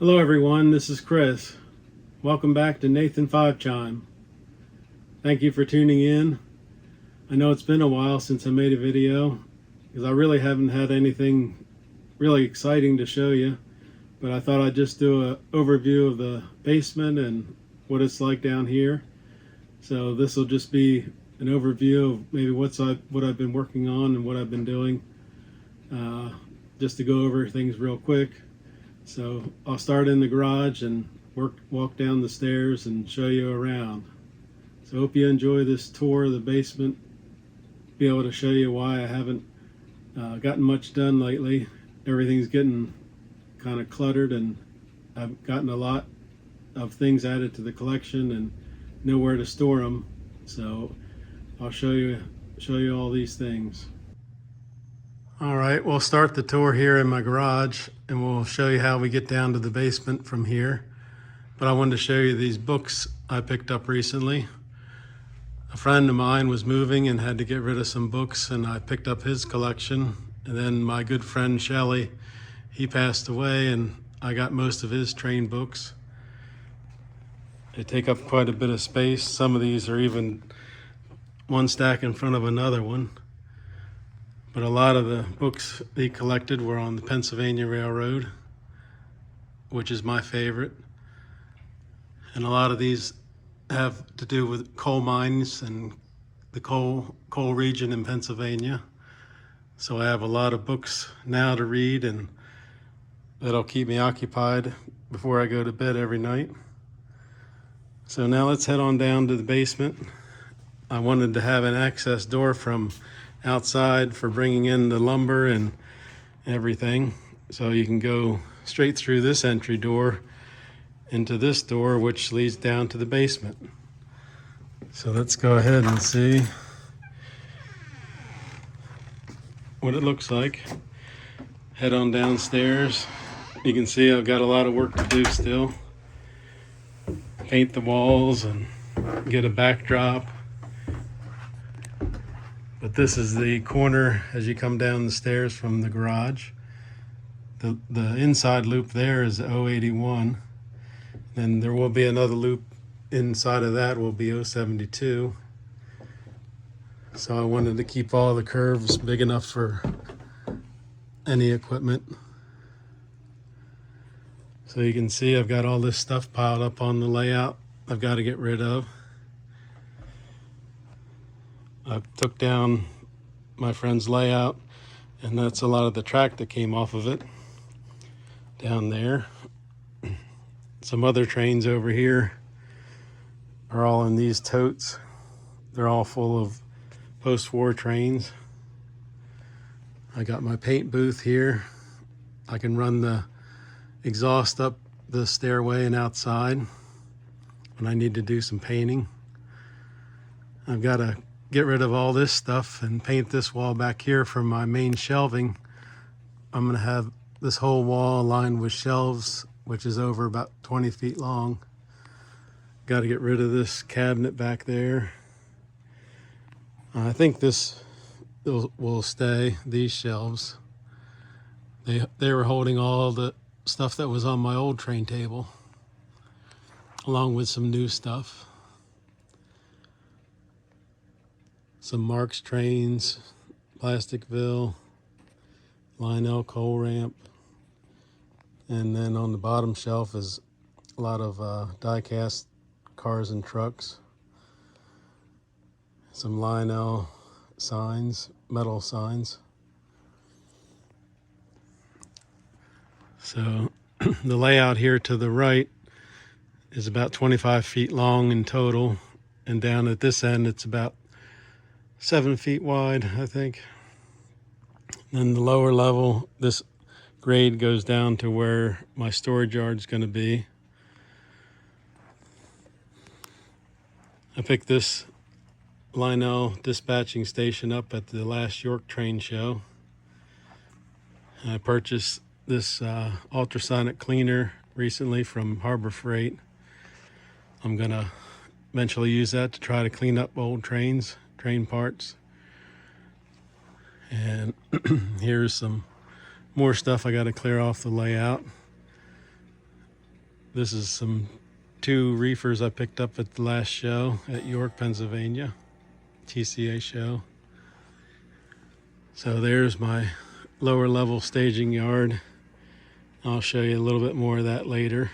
Hello everyone, this is Chris. Welcome back to Nathan Five Chime. Thank you for tuning in. I know it's been a while since I made a video because I really haven't had anything really exciting to show you, but I thought I'd just do an overview of the basement and what it's like down here. So this will just be an overview of maybe what I've been working on and what I've been doing, just to go over things real quick. So I'll start in the garage and walk down the stairs and show you around. So hope you enjoy this tour of the basement. Be able to show you why I haven't gotten much done lately. Everything's getting kind of cluttered, and I've gotten a lot of things added to the collection and nowhere to store them. So I'll show you all these things. All right, we'll start the tour here in my garage and we'll show you how we get down to the basement from here. But I wanted to show you these books I picked up recently. A friend of mine was moving and had to get rid of some books, and I picked up his collection. And then my good friend Shelley, he passed away, and I got most of his train books. They take up quite a bit of space. Some of these are even one stack in front of another one. But a lot of the books he collected were on the Pennsylvania Railroad, which is my favorite. And a lot of these have to do with coal mines and the coal region in Pennsylvania. So I have a lot of books now to read, and that'll keep me occupied before I go to bed every night. So now let's head on down to the basement. I wanted to have an access door from outside for bringing in the lumber and everything. So you can go straight through this entry door into this door, which leads down to the basement. So let's go ahead and see what it looks like. Head on downstairs. You can see I've got a lot of work to do still. Paint the walls and get a backdrop. But this is the corner as you come down the stairs from the garage. The inside loop there is 081. Then there will be another loop inside of that will be 072. So I wanted to keep all the curves big enough for any equipment. So you can see I've got all this stuff piled up on the layout I've got to get rid of. I took down my friend's layout, and that's a lot of the track that came off of it down there. Some other trains over here are all in these totes. They're all full of post-war trains. I got my paint booth here. I can run the exhaust up the stairway and outside when I need to do some painting. I've got to get rid of all this stuff and paint this wall back here for my main shelving. I'm going to have this whole wall lined with shelves, which is over about 20 feet long. Got to get rid of this cabinet back there. I think this will stay, these shelves. They were holding all the stuff that was on my old train table, along with some new stuff. Some Marks trains, Plasticville, Lionel coal ramp, and then on the bottom shelf is a lot of die-cast cars and trucks. Some Lionel signs, metal signs. So the layout here to the right is about 25 feet long in total, and down at this end it's about 7 feet wide, I think. Then the lower level, this grade goes down to where my storage yard's going to be. I picked this Lionel dispatching station up at the last York train show. I purchased this ultrasonic cleaner recently from Harbor Freight. I'm going to eventually use that to try to clean up old train parts. And here's some more stuff I got to clear off the layout. This is some 2 reefers I picked up at the last show at York, Pennsylvania, TCA show. So there's my lower level staging yard. I'll show you a little bit more of that later.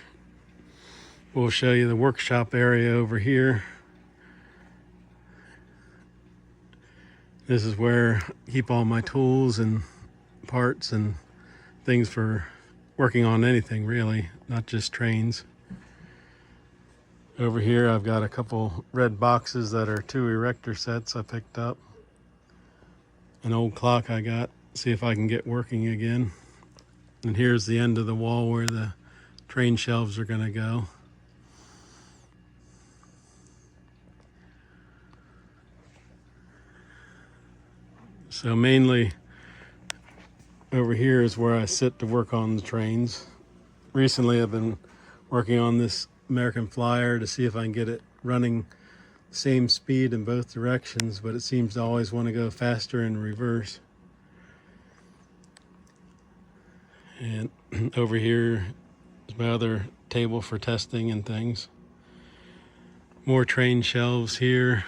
We'll show you the workshop area over here. This is where I keep all my tools and parts and things for working on anything really, not just trains. Over here I've got a couple red boxes that are 2 erector sets I picked up. An old clock I got, see if I can get working again. And here's the end of the wall where the train shelves are going to go. So mainly over here is where I sit to work on the trains. Recently I've been working on this American Flyer to see if I can get it running same speed in both directions, but it seems to always want to go faster in reverse. And over here is my other table for testing and things. More train shelves here.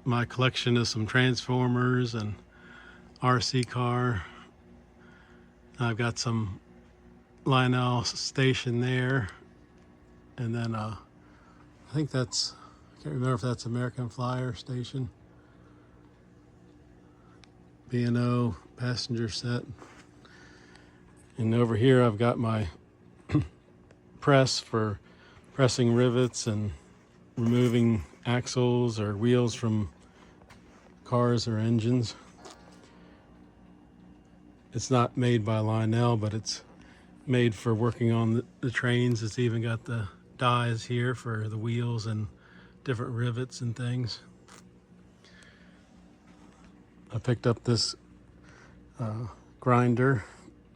My collection of some transformers and RC car. I've got some Lionel station there, and then I think that's, I can't remember if that's American Flyer station. B&O passenger set. And over here I've got my press for pressing rivets and removing axles or wheels from cars or engines. It's not made by Lionel, but it's made for working on the trains. It's even got the dies here for the wheels and different rivets and things. I picked up this grinder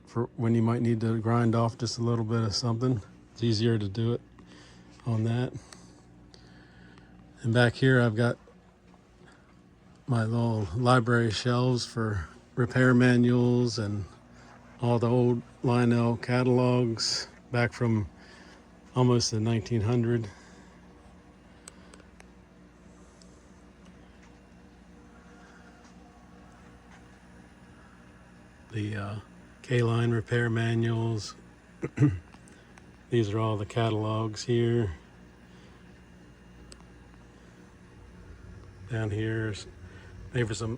for when you might need to grind off just a little bit of something. It's easier to do it on that. And back here I've got my little library shelves for repair manuals and all the old Lionel catalogs back from almost the 1900. The K-line repair manuals. These are all the catalogs here. Down here, maybe some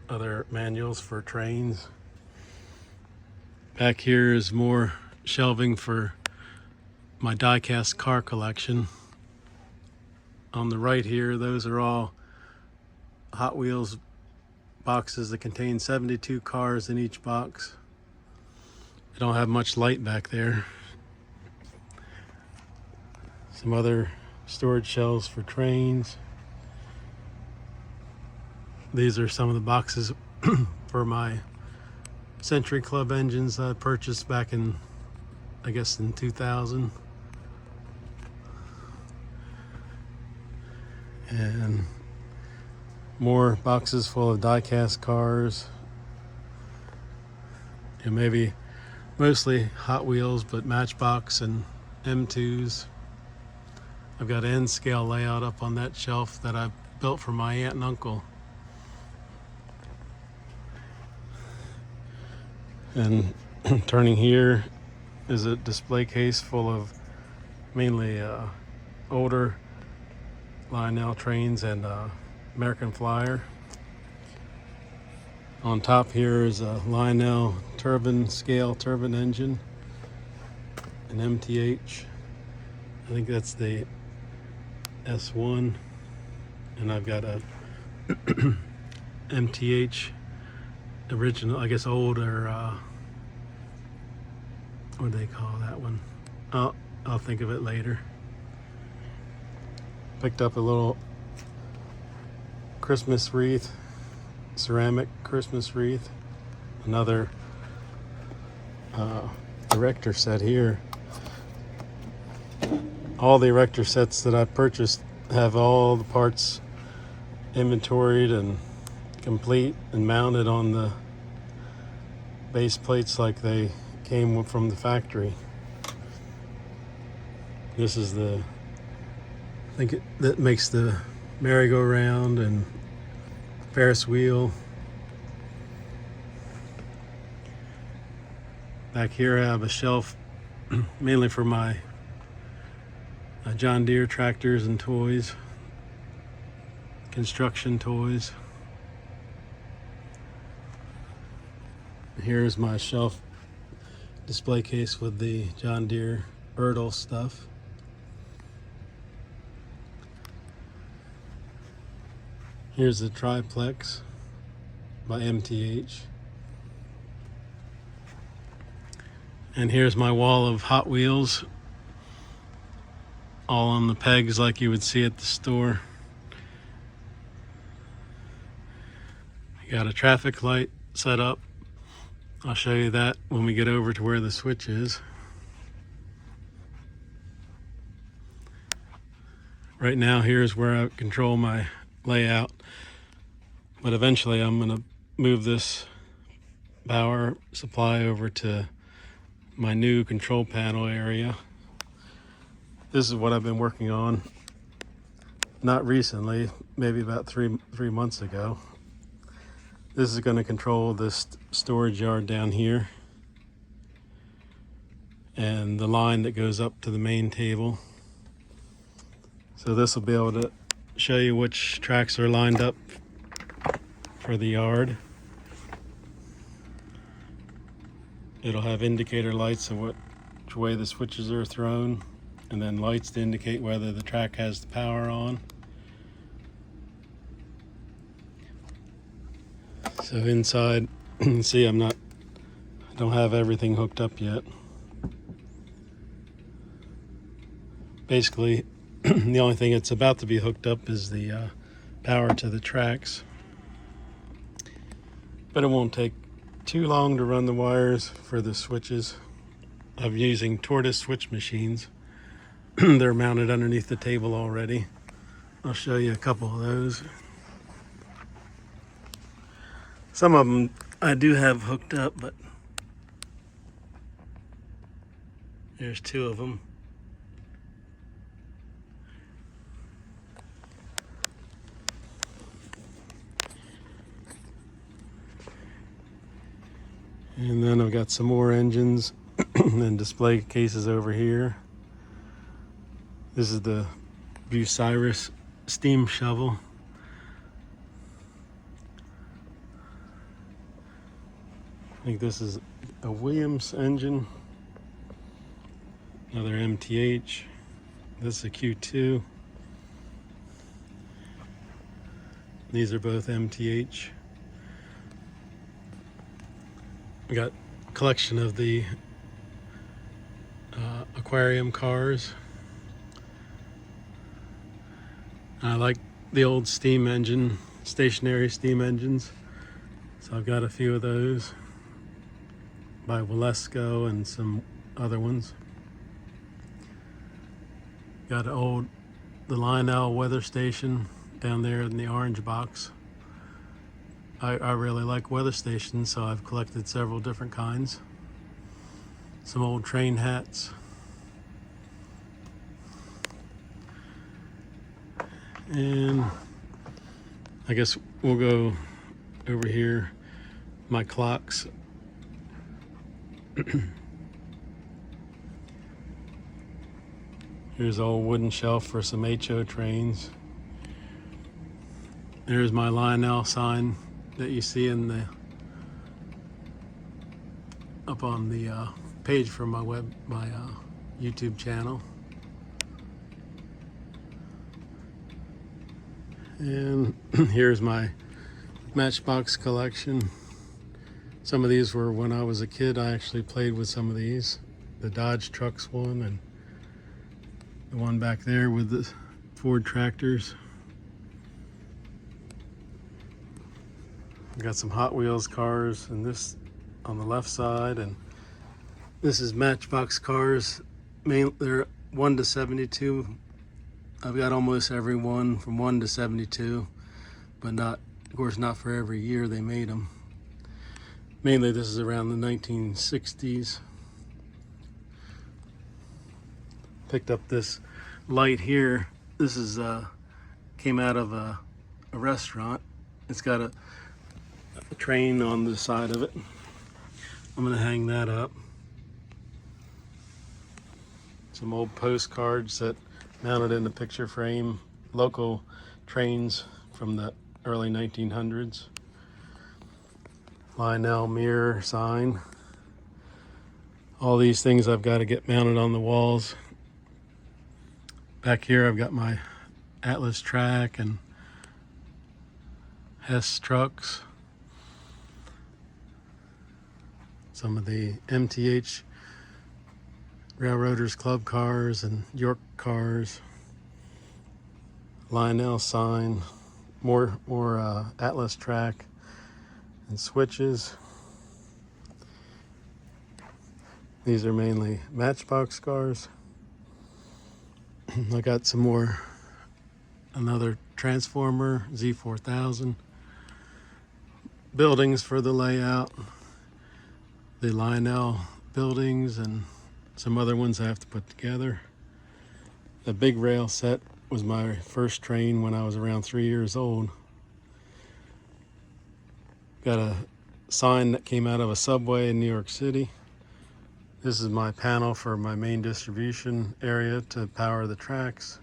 other manuals for trains. Back here is more shelving for my die-cast car collection. On the right here, those are all Hot Wheels boxes that contain 72 cars in each box. I don't have much light back there. Some other storage shelves for trains. These are some of the boxes for my Century Club engines that I purchased back in, I guess, in 2000. And more boxes full of die-cast cars. And maybe mostly Hot Wheels, but Matchbox and M2s. I've got an N-scale layout up on that shelf that I built for my aunt and uncle. And turning here is a display case full of mainly older Lionel trains and American Flyer. On top here is a Lionel scale turbine engine, an MTH. I think that's the S1, and I've got a MTH original, I guess older, what do they call that one? I'll think of it later. Picked up a little Christmas wreath, ceramic Christmas wreath. Another erector set here. All the erector sets that I purchased have all the parts inventoried and complete and mounted on the base plates like they came from the factory. This is the, I think that makes the merry-go-round and Ferris wheel. Back here I have a shelf mainly for my John Deere tractors and toys, construction toys. Here's my shelf display case with the John Deere Ertl stuff. Here's the triplex by MTH. And here's my wall of Hot Wheels, all on the pegs like you would see at the store. I got a traffic light set up. I'll show you that when we get over to where the switch is. Right now, here's where I control my layout, but eventually I'm going to move this power supply over to my new control panel area. This is what I've been working on, not recently, maybe about three months ago. This is going to control this storage yard down here and the line that goes up to the main table. So this will be able to show you which tracks are lined up for the yard. It'll have indicator lights of which way the switches are thrown, and then lights to indicate whether the track has the power on. So inside, you can see I don't have everything hooked up yet. Basically, the only thing that's about to be hooked up is the power to the tracks. But it won't take too long to run the wires for the switches. I'm using Tortoise switch machines. They're mounted underneath the table already. I'll show you a couple of those. Some of them I do have hooked up, but there's two of them. And then I've got some more engines and display cases over here. This is the Bucyrus steam shovel. I think this is a Williams engine. Another MTH. This is a Q2. These are both MTH. We got a collection of the aquarium cars. I like the old steam engine, stationary steam engines. So I've got a few of those by Walesko and some other ones. Got the Lionel weather station down there in the orange box. I really like weather stations, so I've collected several different kinds. Some old train hats. And I guess we'll go over here. My clocks. Here's an old wooden shelf for some HO trains. There's my Lionel sign that you see in the up on the page for my YouTube channel. And here's my Matchbox collection. Some of these were when I was a kid. I actually played with some of these. The Dodge Trucks one, and the one back there with the Ford tractors. We got some Hot Wheels cars, and this on the left side, and this is Matchbox cars. They're 1 to 72. I've got almost every one from 1 to 72, but not, of course, not for every year they made them. Mainly this is around the 1960s. Picked up this light here. This is came out of a restaurant. It's got a train on the side of it. I'm gonna hang that up. Some old postcards that mounted in the picture frame. Local trains from the early 1900s. Lionel mirror sign. All these things I've got to get mounted on the walls. Back here I've got my Atlas track and Hess trucks. Some of the MTH Railroaders Club cars and York cars. Lionel sign. More Atlas track and switches. These are mainly Matchbox cars. I got some more, another Transformer Z4000. Buildings for the layout. The Lionel buildings and some other ones I have to put together. The big rail set was my first train when I was around 3 years old. Got a sign that came out of a subway in New York City. This is my panel for my main distribution area to power the tracks.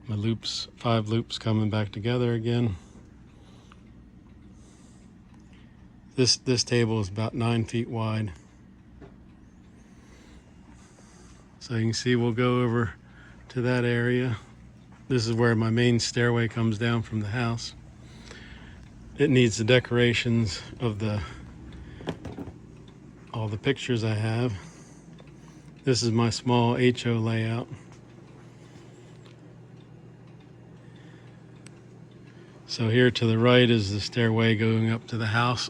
My loops, 5 loops coming back together again. This table is about 9 feet wide. So you can see we'll go over to that area. This is where my main stairway comes down from the house. It needs the decorations of all the pictures I have. This is my small HO layout. So here to the right is the stairway going up to the house,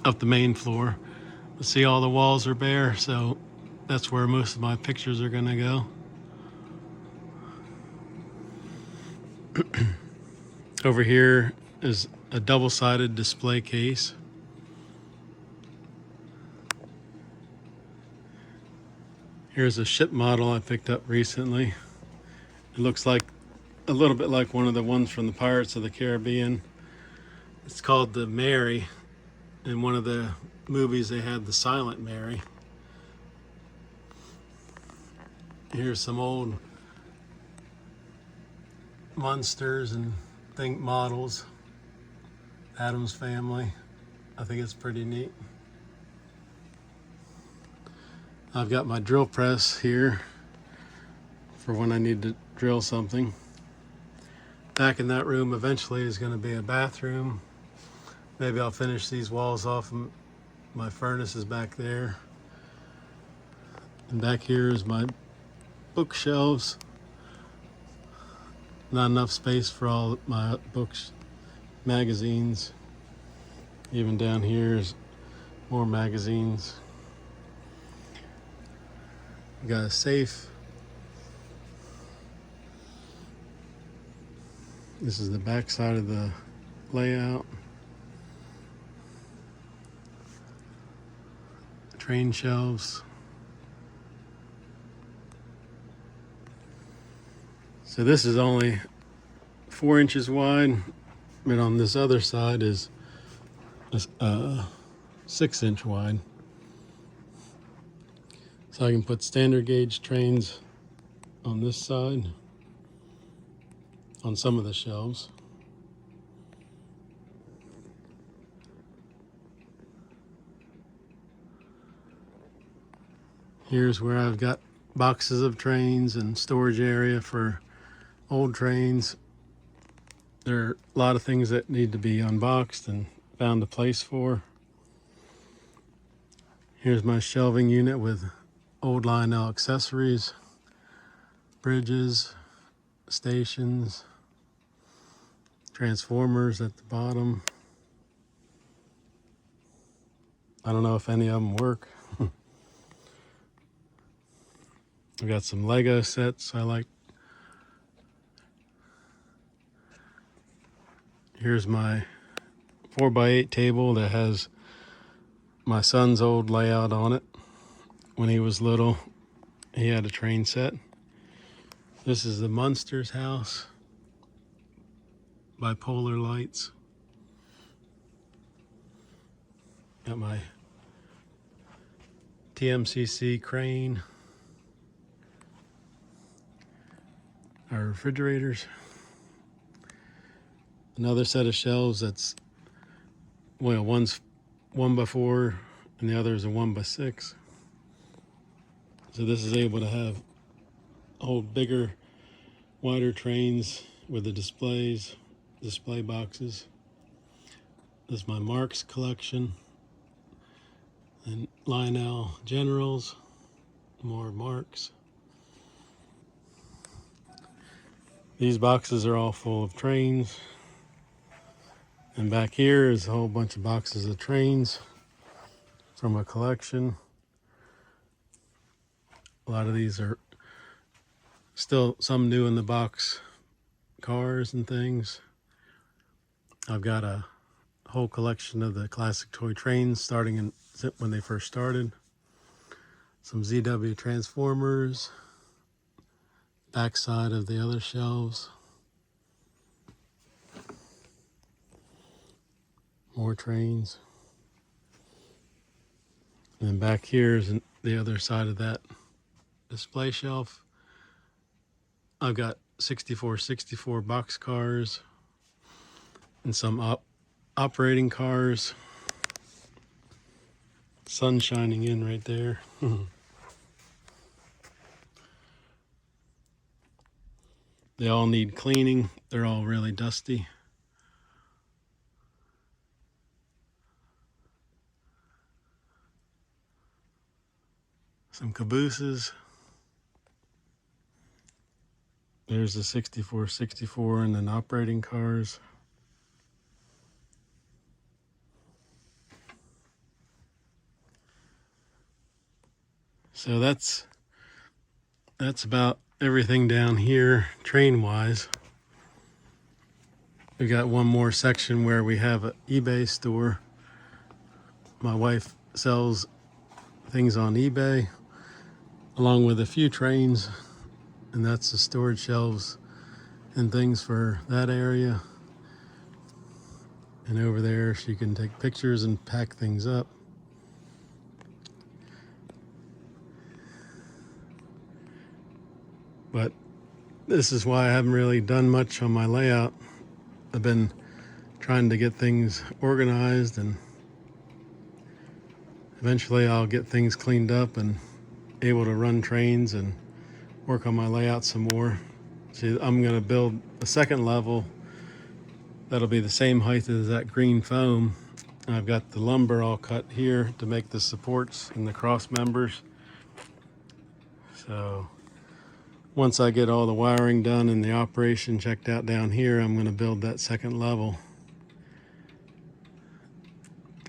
up the main floor. See, all the walls are bare, so that's where most of my pictures are gonna go. Over here is a double-sided display case. Here's a ship model I picked up recently. It looks like a little bit like one of the ones from the Pirates of the Caribbean. It's called the Mary. In one of the movies they had the Silent Mary. Here's some old Munsters and models. Addams Family. I think it's pretty neat. I've got my drill press here for when I need to drill something. Back in that room eventually is going to be a bathroom. Maybe I'll finish these walls off. My furnace is back there. And back here is my bookshelves. Not enough space for all my books, magazines. Even down here is more magazines. We got a safe. This is the back side of the layout. Train shelves. So this is only 4 inches wide, but on this other side is 6 inch wide. So I can put standard gauge trains on this side, on some of the shelves. Here's where I've got boxes of trains and storage area for old trains. There are a lot of things that need to be unboxed and found a place for. Here's my shelving unit with old Lionel accessories, bridges, stations, transformers at the bottom. I don't know if any of them work. I've got some Lego sets I like. Here's my 4x8 table that has my son's old layout on it. When he was little, he had a train set. This is the Munsters house. Bipolar lights. Got my TMCC crane. Our refrigerators. Another set of shelves that's, well, one's 1x4 and the other is a 1x6. So this is able to hold bigger, wider trains with the displays, display boxes. This is my Marks collection. And Lionel Generals, more Marks. These boxes are all full of trains. And back here is a whole bunch of boxes of trains from a collection. A lot of these are still some new in the box cars and things. I've got a whole collection of the classic toy trains starting in when they first started. Some ZW Transformers. Backside of the other shelves. More trains. And then back here is the other side of that display shelf. I've got 64 box cars and some operating cars. Sun shining in right there. They all need cleaning. They're all really dusty. Some cabooses. There's the 64 and then operating cars. So that's about everything down here train wise. We got one more section where we have an eBay store. My wife sells things on eBay along with a few trains, and that's the storage shelves and things for that area. And over there she can take pictures and pack things up. But this is why I haven't really done much on my layout. I've been trying to get things organized, and eventually I'll get things cleaned up and able to run trains and work on my layout some more. See, I'm going to build a second level that'll be the same height as that green foam. I've got the lumber all cut here to make the supports and the cross members. So once I get all the wiring done and the operation checked out down here, I'm going to build that second level.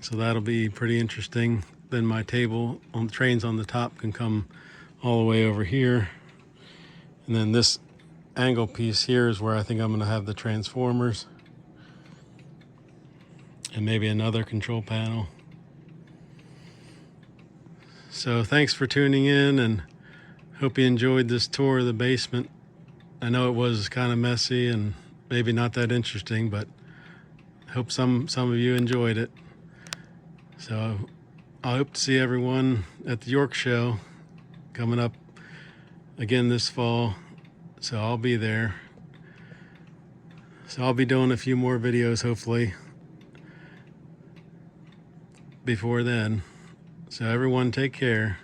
So that'll be pretty interesting. Then my table on the trains on the top can come all the way over here. And then this angle piece here is where I think I'm going to have the transformers. And maybe another control panel. So thanks for tuning in, and hope you enjoyed this tour of the basement. I know it was kind of messy and maybe not that interesting, but I hope some of you enjoyed it. So I hope to see everyone at the York Show coming up again this fall. So I'll be there. So I'll be doing a few more videos hopefully before then. So everyone take care.